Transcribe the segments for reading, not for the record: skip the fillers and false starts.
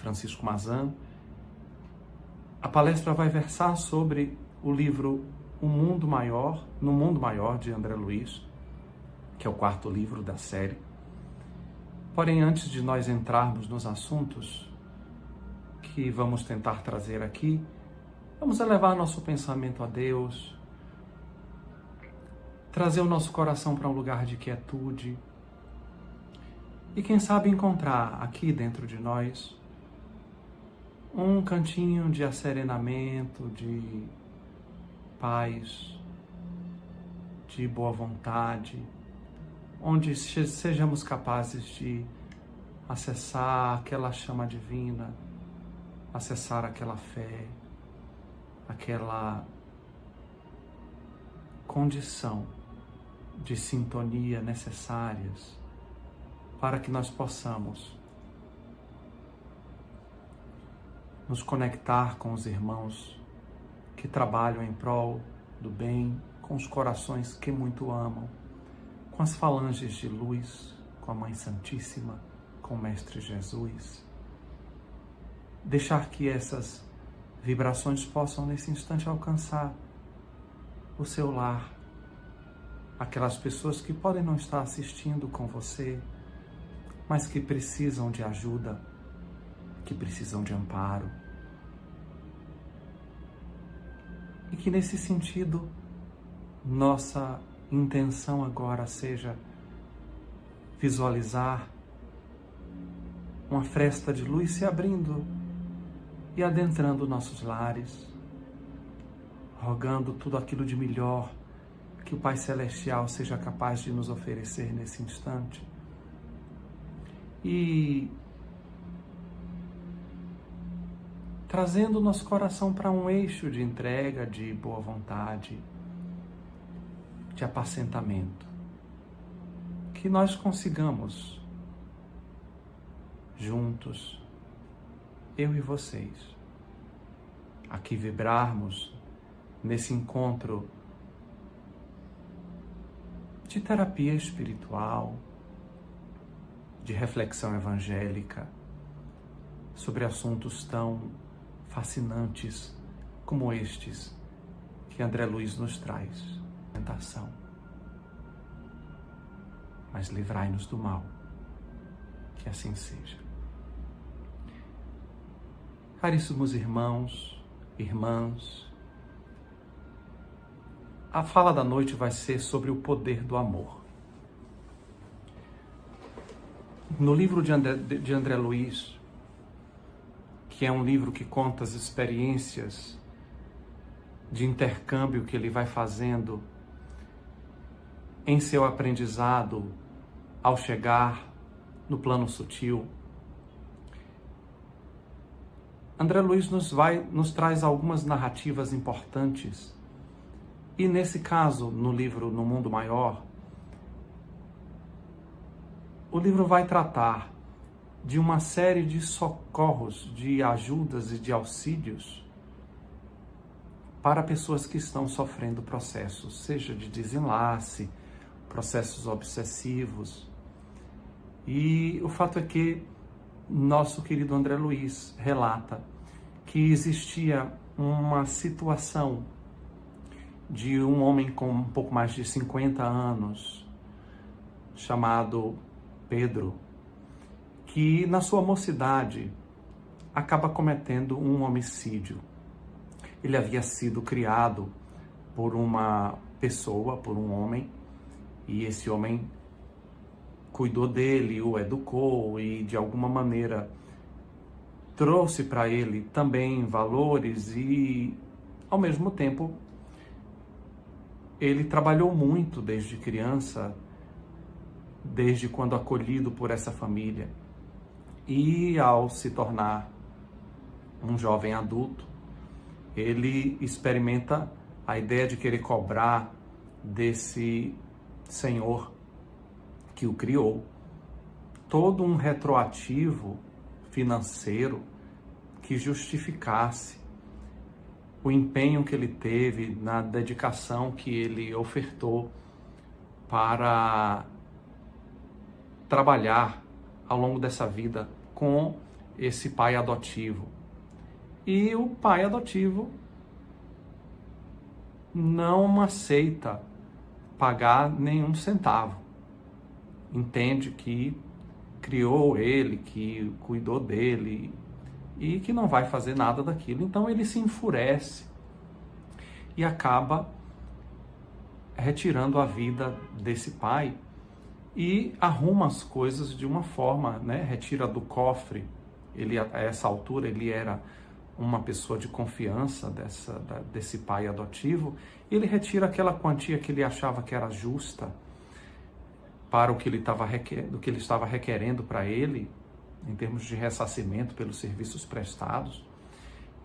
Francisco Mazan. A palestra vai versar sobre o livro No Mundo Maior, de André Luiz, que é o 4º livro da série. Porém, antes de nós entrarmos nos assuntos que vamos tentar trazer aqui, vamos elevar nosso pensamento a Deus, trazer o nosso coração para um lugar de quietude e, quem sabe, encontrar aqui dentro de nós um cantinho de asserenamento, de paz, de boa vontade, onde sejamos capazes de acessar aquela chama divina, acessar aquela fé, aquela condição de sintonia necessárias para que nós possamos nos conectar com os irmãos que trabalham em prol do bem, com os corações que muito amam, com as falanges de luz, com a Mãe Santíssima, com o Mestre Jesus. Deixar que essas vibrações possam nesse instante alcançar o seu lar, aquelas pessoas que podem não estar assistindo com você, mas que precisam de ajuda, que precisam de amparo. E que nesse sentido, nossa intenção agora seja visualizar uma fresta de luz se abrindo e adentrando nossos lares, rogando tudo aquilo de melhor que o Pai Celestial seja capaz de nos oferecer nesse instante. E trazendo o nosso coração para um eixo de entrega, de boa vontade, de apacentamento. Que nós consigamos, juntos, eu e vocês, aqui vibrarmos nesse encontro de terapia espiritual, de reflexão evangélica, sobre assuntos tão fascinantes como estes que André Luiz nos traz. Tentação. Mas livrai-nos do mal. Que assim seja. Caríssimos irmãos, irmãs, a fala da noite vai ser sobre o poder do amor. No livro de André Luiz, que é um livro que conta as experiências de intercâmbio que ele vai fazendo em seu aprendizado ao chegar no plano sutil, André Luiz nos traz algumas narrativas importantes. E nesse caso, no livro No Mundo Maior, o livro vai tratar de uma série de socorros, de ajudas e de auxílios para pessoas que estão sofrendo processos, seja de desenlace, processos obsessivos. E o fato é que nosso querido André Luiz relata que existia uma situação de um homem com um pouco mais de 50 anos, chamado Pedro, que na sua mocidade acaba cometendo um homicídio. Ele havia sido criado por uma pessoa, por um homem, e esse homem cuidou dele, o educou e de alguma maneira trouxe para ele também valores e, ao mesmo tempo, ele trabalhou muito desde criança, desde quando acolhido por essa família. E ao se tornar um jovem adulto, ele experimenta a ideia de querer cobrar desse senhor que o criou todo um retroativo financeiro que justificasse o empenho que ele teve, na dedicação que ele ofertou para trabalhar ao longo dessa vida com esse pai adotivo. E o pai adotivo não aceita pagar nenhum centavo. Entende que criou ele, que cuidou dele e que não vai fazer nada daquilo. Então ele se enfurece e acaba retirando a vida desse pai e arruma as coisas de uma forma, né? Retira do cofre. Ele, a essa altura, ele era uma pessoa de confiança desse pai adotivo. Ele retira aquela quantia que ele achava que era justa para o que ele estava requerendo para ele, em termos de ressarcimento pelos serviços prestados,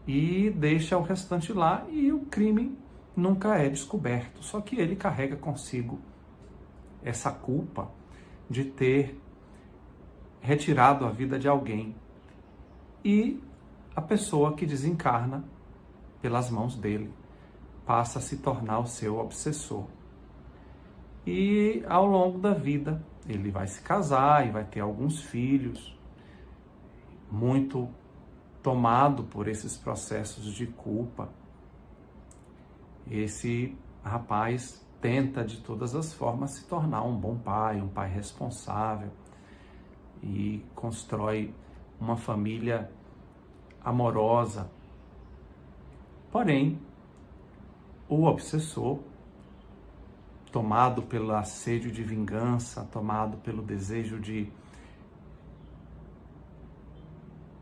e deixa o restante lá, e o crime nunca é descoberto. Só que ele carrega consigo essa culpa de ter retirado a vida de alguém. E a pessoa que desencarna pelas mãos dele passa a se tornar o seu obsessor. E ao longo da vida ele vai se casar e vai ter alguns filhos, muito tomado por esses processos de culpa. Esse rapaz tenta de todas as formas se tornar um bom pai, um pai responsável, e constrói uma família amorosa. Porém, o obsessor, tomado pelo assédio de vingança, tomado pelo desejo de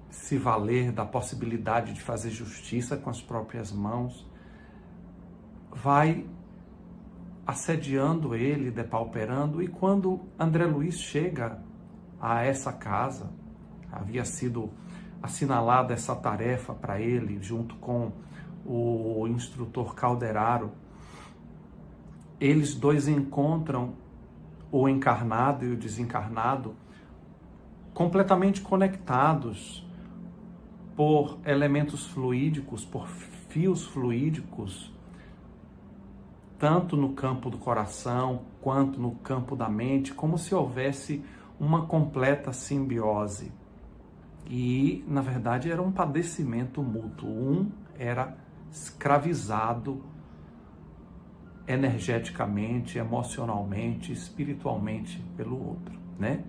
se valer da possibilidade de fazer justiça com as próprias mãos, vai assediando ele, depauperando. E quando André Luiz chega a essa casa, havia sido assinalada essa tarefa para ele, junto com o instrutor Calderaro, eles dois encontram o encarnado e o desencarnado completamente conectados por elementos fluídicos, por fios fluídicos, tanto no campo do coração quanto no campo da mente, como se houvesse uma completa simbiose. E, na verdade, era um padecimento mútuo. Um era escravizado energeticamente, emocionalmente, espiritualmente pelo outro, né?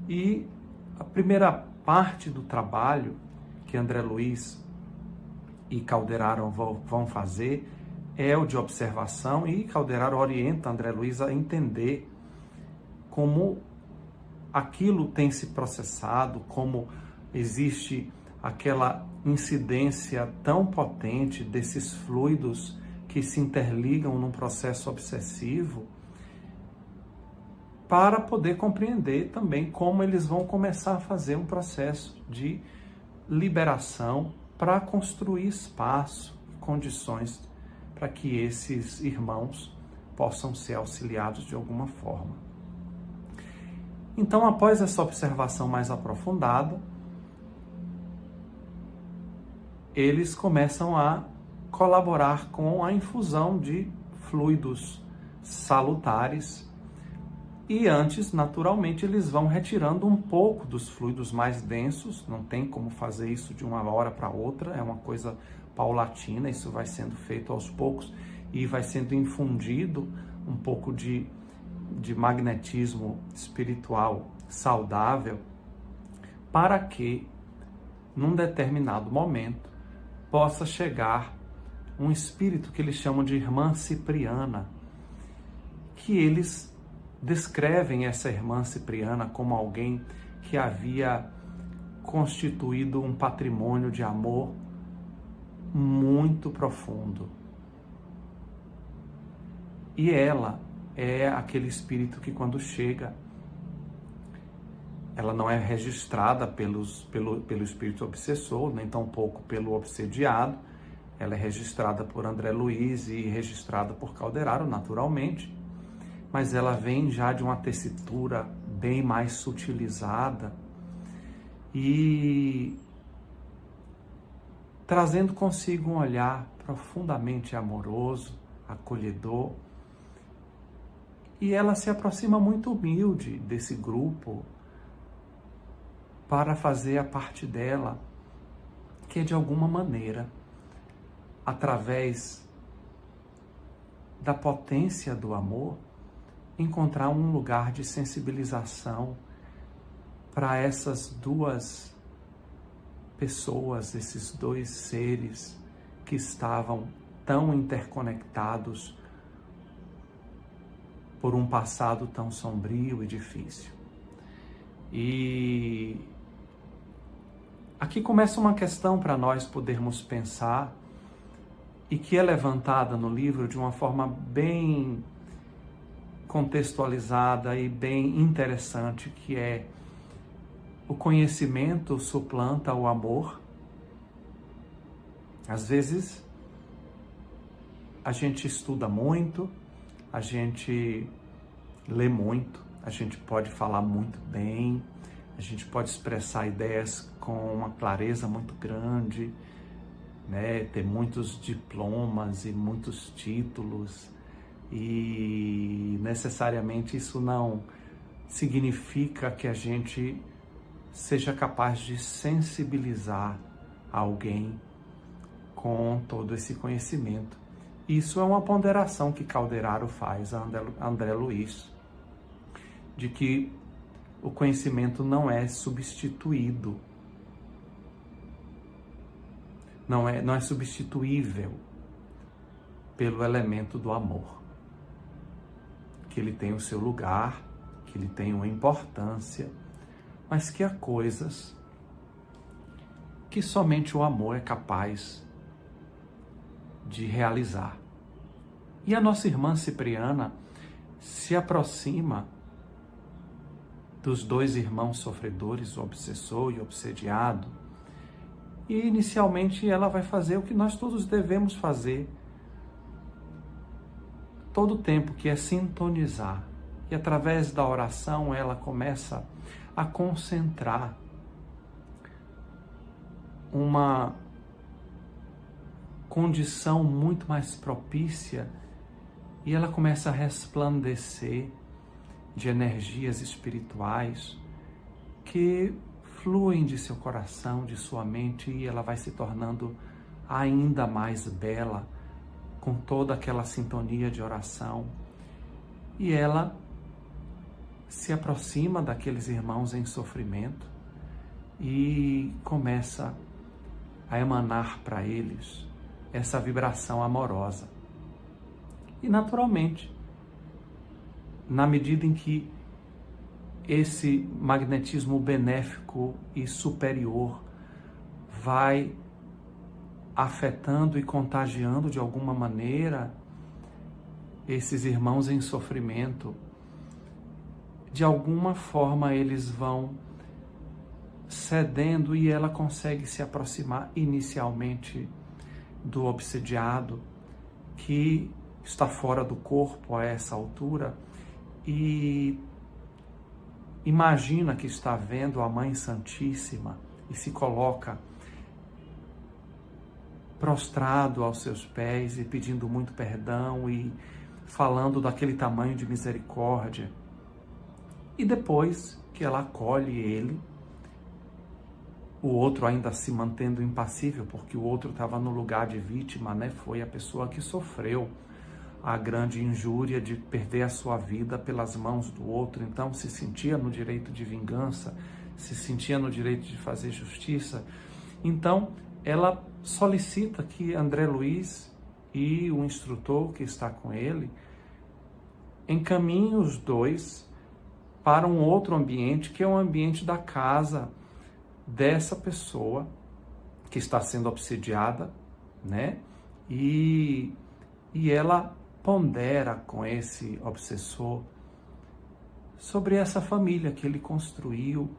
E a primeira parte do trabalho que André Luiz e Calderaro vão fazer é o de observação, e Calderaro orienta André Luiz a entender como aquilo tem se processado, como existe aquela incidência tão potente desses fluidos que se interligam num processo obsessivo, para poder compreender também como eles vão começar a fazer um processo de liberação para construir espaço e condições para que esses irmãos possam ser auxiliados de alguma forma. Então, após essa observação mais aprofundada, eles começam a colaborar com a infusão de fluidos salutares, e antes, naturalmente, eles vão retirando um pouco dos fluidos mais densos. Não tem como fazer isso de uma hora para outra, é uma coisa paulatina, isso vai sendo feito aos poucos e vai sendo infundido um pouco de magnetismo espiritual saudável, para que, num determinado momento, possa chegar um espírito que eles chamam de Irmã Cipriana, que eles descrevem essa Irmã Cipriana como alguém que havia constituído um patrimônio de amor muito profundo. E ela é aquele espírito que, quando chega, ela não é registrada pelo espírito obsessor, nem tampouco pelo obsediado. Ela é registrada por André Luiz e registrada por Calderaro, naturalmente, mas ela vem já de uma tessitura bem mais sutilizada e trazendo consigo um olhar profundamente amoroso, acolhedor. E ela se aproxima muito humilde desse grupo, para fazer a parte dela, que é de alguma maneira, através da potência do amor, encontrar um lugar de sensibilização para essas duas pessoas, esses dois seres que estavam tão interconectados por um passado tão sombrio e difícil. E aqui começa uma questão para nós podermos pensar e que é levantada no livro de uma forma bem contextualizada e bem interessante, que é: o conhecimento suplanta o amor? Às vezes, a gente estuda muito, a gente lê muito, a gente pode falar muito bem, a gente pode expressar ideias com uma clareza muito grande, né? Ter muitos diplomas e muitos títulos, e necessariamente isso não significa que a gente seja capaz de sensibilizar alguém com todo esse conhecimento. Isso é uma ponderação que Calderaro faz a André Luiz, de que o conhecimento não é substituído, não é substituível pelo elemento do amor, que ele tem o seu lugar, que ele tem uma importância, mas que há coisas que somente o amor é capaz de realizar. E a nossa irmã Cipriana se aproxima dos dois irmãos sofredores, o obsessor e o obsediado, e inicialmente ela vai fazer o que nós todos devemos fazer todo o tempo, que é sintonizar. E através da oração ela começa a concentrar uma condição muito mais propícia, e ela começa a resplandecer de energias espirituais que fluem de seu coração, de sua mente, e ela vai se tornando ainda mais bela com toda aquela sintonia de oração. E ela se aproxima daqueles irmãos em sofrimento e começa a emanar para eles essa vibração amorosa. E naturalmente, na medida em que esse magnetismo benéfico e superior vai afetando e contagiando de alguma maneira esses irmãos em sofrimento, de alguma forma eles vão cedendo e ela consegue se aproximar inicialmente do obsediado, que está fora do corpo a essa altura, e imagina que está vendo a Mãe Santíssima e se coloca prostrado aos seus pés e pedindo muito perdão e falando daquele tamanho de misericórdia. E depois que ela acolhe ele, o outro ainda se mantendo impassível, porque o outro estava no lugar de vítima, né? Foi a pessoa que sofreu a grande injúria de perder a sua vida pelas mãos do outro, então se sentia no direito de vingança, se sentia no direito de fazer justiça. Então ela solicita que André Luiz e o instrutor que está com ele encaminhem os dois para um outro ambiente, que é o ambiente da casa dessa pessoa que está sendo obsediada, né? E ela pondera com esse obsessor sobre essa família que ele construiu,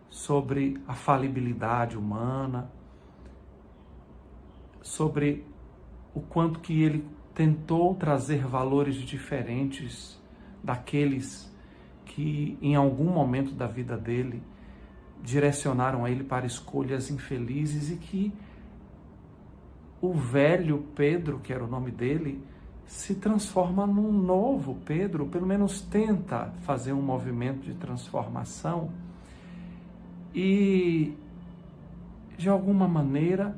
sobre a falibilidade humana, sobre o quanto que ele tentou trazer valores diferentes daqueles que em algum momento da vida dele direcionaram ele para escolhas infelizes, e que o velho Pedro, que era o nome dele, se transforma num novo Pedro, pelo menos tenta fazer um movimento de transformação, e, de alguma maneira,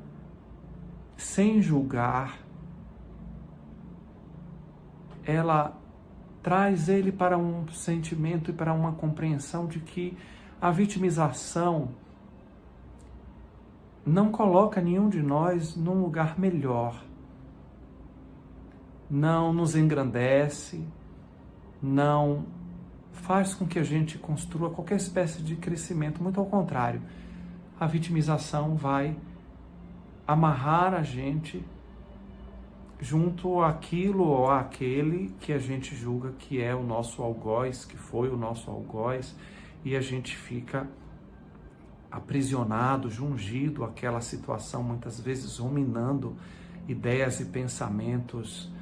sem julgar, ela traz ele para um sentimento e para uma compreensão de que a vitimização não coloca nenhum de nós num lugar melhor, não nos engrandece, não faz com que a gente construa qualquer espécie de crescimento, muito ao contrário. A vitimização vai amarrar a gente junto àquilo ou àquele que a gente julga que é o nosso algoz, que foi o nosso algoz, e a gente fica aprisionado, jungido àquela situação, muitas vezes ruminando ideias e pensamentos,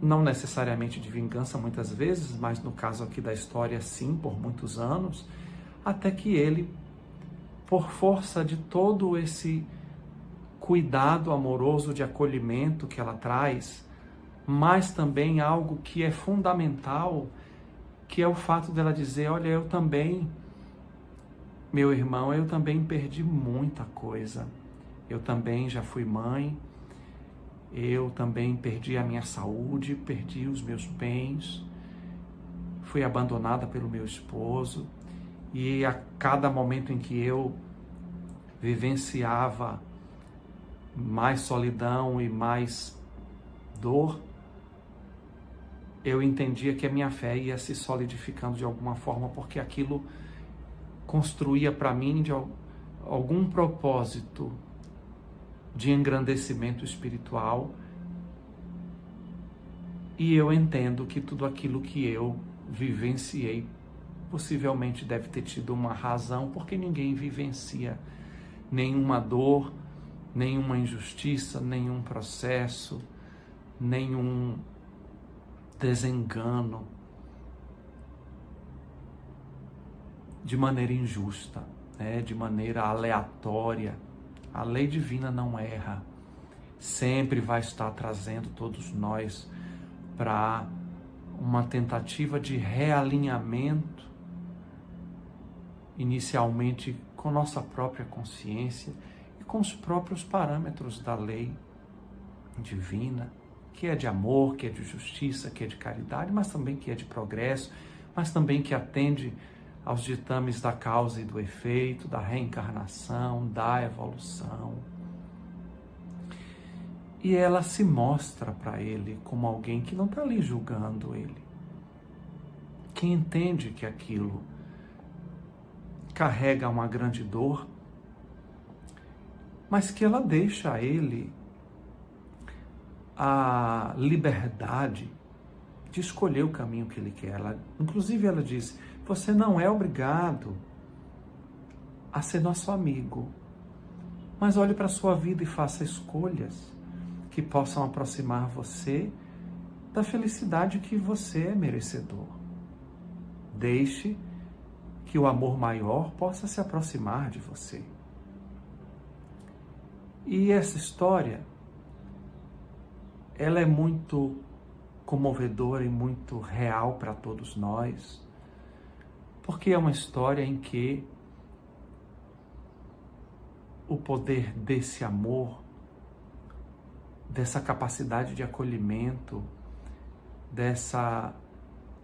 não necessariamente de vingança muitas vezes, mas no caso aqui da história sim, por muitos anos, até que ele, por força de todo esse cuidado amoroso de acolhimento que ela traz, mas também algo que é fundamental, que é o fato dela dizer, olha, eu também, meu irmão, eu também perdi muita coisa. Eu também já fui mãe, eu também perdi a minha saúde, perdi os meus bens, fui abandonada pelo meu esposo, e a cada momento em que eu vivenciava mais solidão e mais dor, eu entendia que a minha fé ia se solidificando de alguma forma, porque aquilo construía para mim de algum propósito de engrandecimento espiritual, e eu entendo que tudo aquilo que eu vivenciei possivelmente deve ter tido uma razão, porque ninguém vivencia nenhuma dor, nenhuma injustiça, nenhum processo, nenhum desengano de maneira injusta, de maneira aleatória. A lei divina não erra, sempre vai estar trazendo todos nós para uma tentativa de realinhamento, inicialmente com nossa própria consciência e com os próprios parâmetros da lei divina, que é de amor, que é de justiça, que é de caridade, mas também que é de progresso, mas também que atende aos ditames da causa e do efeito, da reencarnação, da evolução. E ela se mostra para ele como alguém que não está ali julgando ele, que entende que aquilo carrega uma grande dor, mas que ela deixa a ele a liberdade de escolher o caminho que ele quer. Inclusive ela diz, você não é obrigado a ser nosso amigo, mas olhe para a sua vida e faça escolhas que possam aproximar você da felicidade que você é merecedor. Deixe que o amor maior possa se aproximar de você. E essa história, ela é muito comovedora e muito real para todos nós, porque é uma história em que o poder desse amor, dessa capacidade de acolhimento, dessa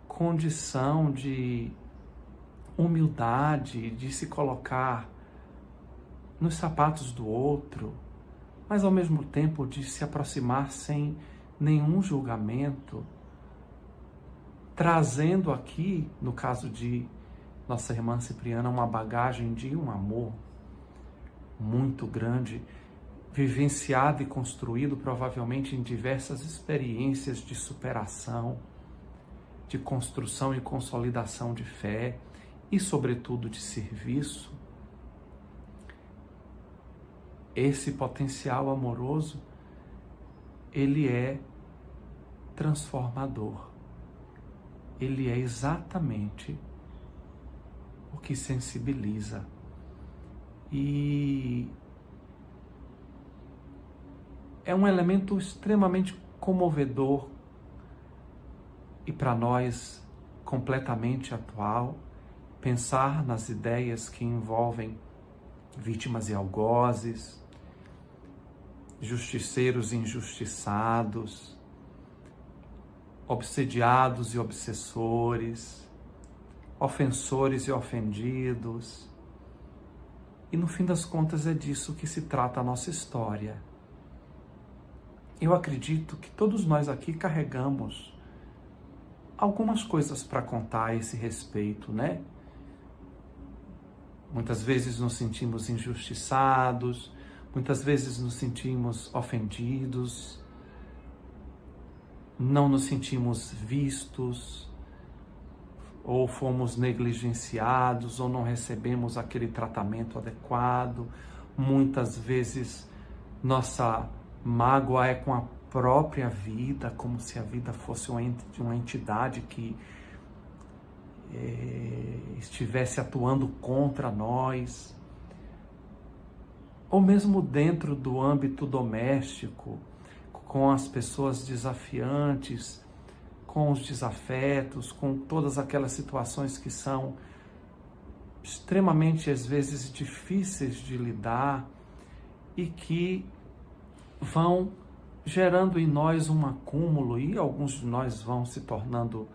condição de humildade, de se colocar nos sapatos do outro, mas ao mesmo tempo de se aproximar sem nenhum julgamento, trazendo aqui, no caso de nossa irmã Cipriana, uma bagagem de um amor muito grande, vivenciado e construído provavelmente em diversas experiências de superação, de construção e consolidação de fé e, sobretudo, de serviço. Esse potencial amoroso, ele é transformador. Ele é exatamente o que sensibiliza. E é um elemento extremamente comovedor e para nós completamente atual, pensar nas ideias que envolvem vítimas e algozes, justiceiros e injustiçados, obsediados e obsessores, ofensores e ofendidos. E no fim das contas é disso que se trata a nossa história. Eu acredito que todos nós aqui carregamos algumas coisas para contar a esse respeito, né? Muitas vezes nos sentimos injustiçados, muitas vezes nos sentimos ofendidos, não nos sentimos vistos, ou fomos negligenciados, ou não recebemos aquele tratamento adequado. Muitas vezes nossa mágoa é com a própria vida, como se a vida fosse uma entidade que estivesse atuando contra nós, ou mesmo dentro do âmbito doméstico, com as pessoas desafiantes, com os desafetos, com todas aquelas situações que são extremamente, às vezes, difíceis de lidar e que vão gerando em nós um acúmulo, e alguns de nós vão se tornando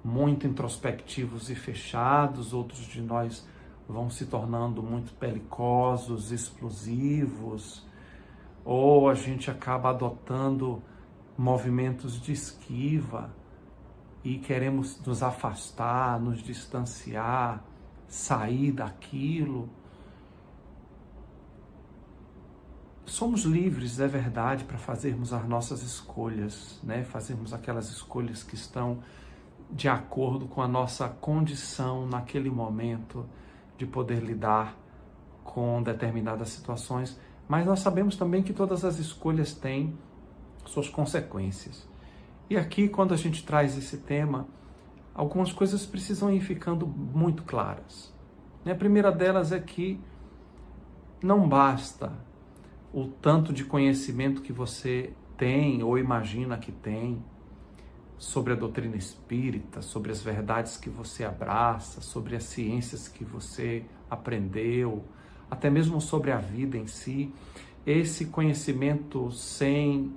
muito introspectivos e fechados, outros de nós vão se tornando muito belicosos, explosivos, ou a gente acaba adotando movimentos de esquiva e queremos nos afastar, nos distanciar, sair daquilo. Somos livres, é verdade, para fazermos as nossas escolhas, né? Fazermos aquelas escolhas que estão de acordo com a nossa condição naquele momento de poder lidar com determinadas situações, mas nós sabemos também que todas as escolhas têm suas consequências. E aqui, quando a gente traz esse tema, algumas coisas precisam ir ficando muito claras. A primeira delas é que não basta o tanto de conhecimento que você tem ou imagina que tem sobre a doutrina espírita, sobre as verdades que você abraça, sobre as ciências que você aprendeu, até mesmo sobre a vida em si. Esse conhecimento, sem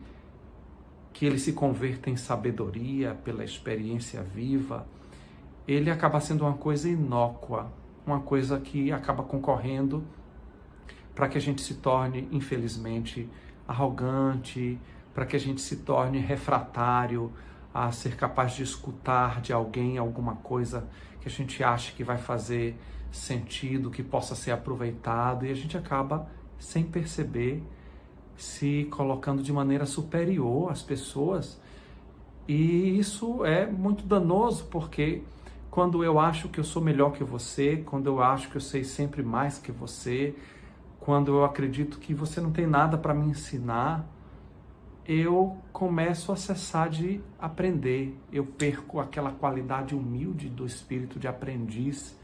que ele se converta em sabedoria pela experiência viva, ele acaba sendo uma coisa inócua, uma coisa que acaba concorrendo para que a gente se torne, infelizmente, arrogante, para que a gente se torne refratário a ser capaz de escutar de alguém alguma coisa que a gente acha que vai fazer sentido, que possa ser aproveitado, e a gente acaba, sem perceber, se colocando de maneira superior às pessoas. E isso é muito danoso, porque quando eu acho que eu sou melhor que você, quando eu acho que eu sei sempre mais que você, quando eu acredito que você não tem nada para me ensinar, eu começo a cessar de aprender. Eu perco aquela qualidade humilde do espírito de aprendiz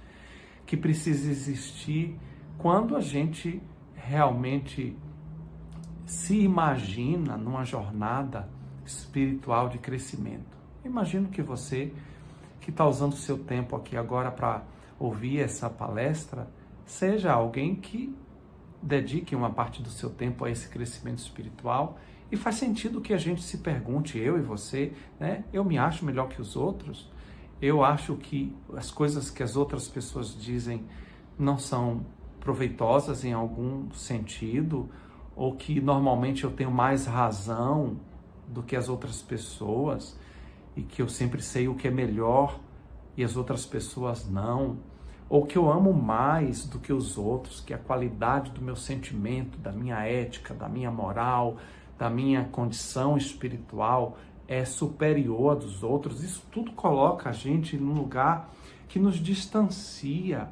que precisa existir quando a gente realmente se imagina numa jornada espiritual de crescimento. Imagino que você, que está usando o seu tempo aqui agora para ouvir essa palestra, seja alguém que dedique uma parte do seu tempo a esse crescimento espiritual. E faz sentido que a gente se pergunte, eu e você, né? Eu me acho melhor que os outros? Eu acho que as coisas que as outras pessoas dizem não são proveitosas em algum sentido? Ou que normalmente eu tenho mais razão do que as outras pessoas? E que eu sempre sei o que é melhor e as outras pessoas não? Ou que eu amo mais do que os outros, que a qualidade do meu sentimento, da minha ética, da minha moral, da minha condição espiritual é superior à dos outros? Isso tudo coloca a gente num lugar que nos distancia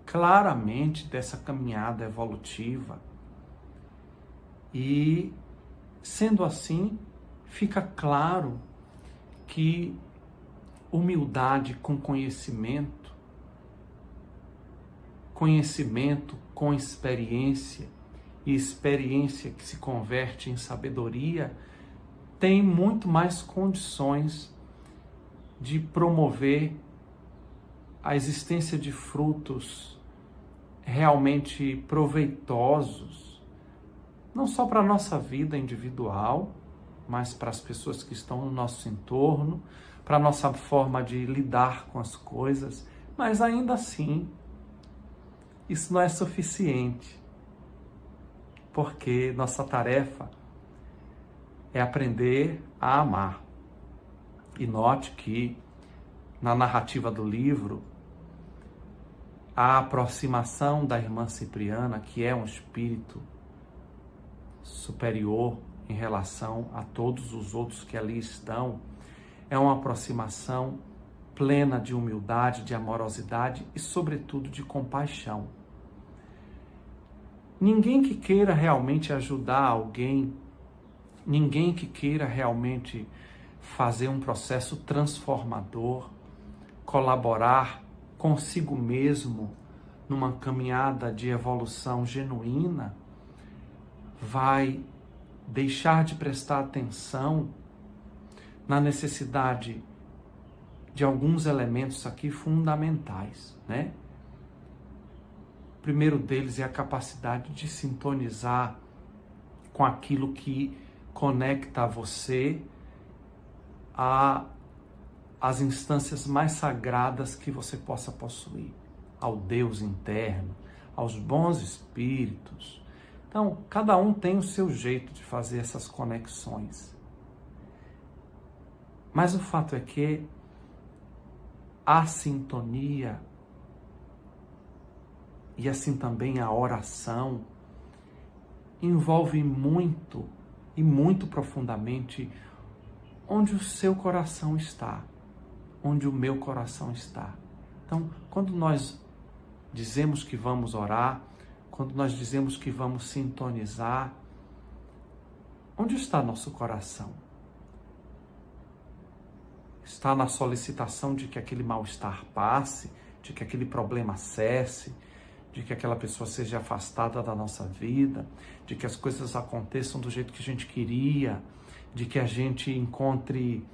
claramente dessa caminhada evolutiva. E, sendo assim, fica claro que humildade com conhecimento, conhecimento com experiência, e experiência que se converte em sabedoria, tem muito mais condições de promover a existência de frutos realmente proveitosos, não só para a nossa vida individual, mas para as pessoas que estão no nosso entorno, para a nossa forma de lidar com as coisas, mas ainda assim, isso não é suficiente, porque nossa tarefa é aprender a amar. E note que, na narrativa do livro, a aproximação da irmã Cipriana, que é um espírito superior em relação a todos os outros que ali estão, é uma aproximação plena de humildade, de amorosidade e, sobretudo, de compaixão. Ninguém que queira realmente ajudar alguém, ninguém que queira realmente fazer um processo transformador, colaborar consigo mesmo numa caminhada de evolução genuína, vai deixar de prestar atenção na necessidade de alguns elementos aqui fundamentais, né? O primeiro deles é a capacidade de sintonizar com aquilo que conecta você às instâncias mais sagradas que você possa possuir, ao Deus interno, aos bons espíritos. Então, cada um tem o seu jeito de fazer essas conexões. Mas o fato é que a sintonia e assim também a oração envolve muito e muito profundamente onde o seu coração está, onde o meu coração está. Então, quando nós dizemos que vamos orar, quando nós dizemos que vamos sintonizar, onde está nosso coração? Está na solicitação de que aquele mal-estar passe, de que aquele problema cesse, de que aquela pessoa seja afastada da nossa vida, de que as coisas aconteçam do jeito que a gente queria, de que a gente encontre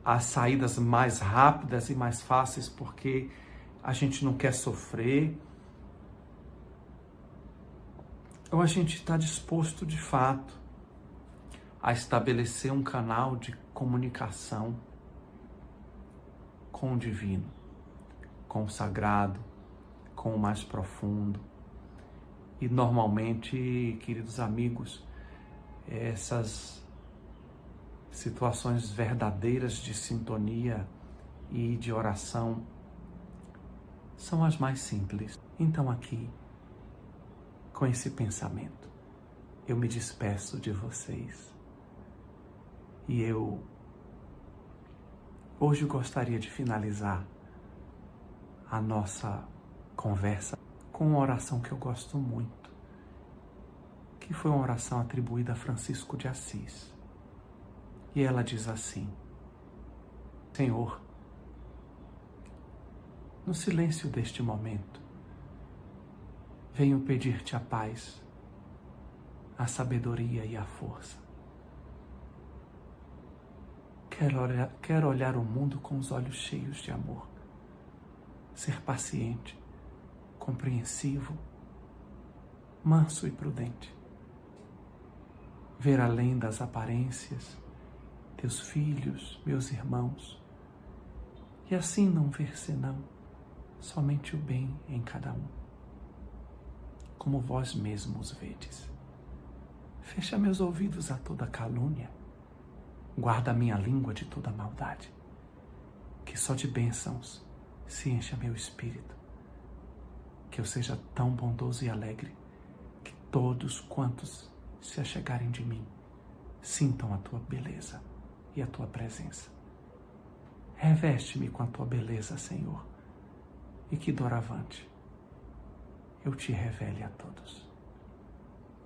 as saídas mais rápidas e mais fáceis porque a gente não quer sofrer? Ou a gente está disposto, de fato, a estabelecer um canal de comunicação com o divino, com o sagrado, com o mais profundo? E normalmente, queridos amigos, essas situações verdadeiras de sintonia e de oração são as mais simples. Então aqui, com esse pensamento, eu me despeço de vocês. E eu hoje gostaria de finalizar a nossa conversa com uma oração que eu gosto muito, que foi uma oração atribuída a Francisco de Assis. E ela diz assim: Senhor, no silêncio deste momento, venho pedir-te a paz, a sabedoria e a força. Quero olhar o mundo com os olhos cheios de amor, ser paciente, compreensivo, manso e prudente, ver além das aparências, teus filhos, meus irmãos, e assim não ver senão somente o bem em cada um, como vós mesmos vedes. Fecha meus ouvidos a toda calúnia, guarda minha língua de toda maldade, que só de bênçãos se encha meu espírito, que eu seja tão bondoso e alegre, que todos quantos se achegarem de mim sintam a tua beleza e a tua presença. Reveste-me com a tua beleza, Senhor, e que doravante eu te revele a todos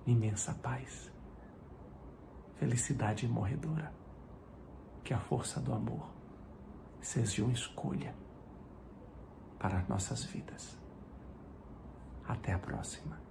imensa paz, felicidade imorredora, que a força do amor seja uma escolha para as nossas vidas. Até a próxima.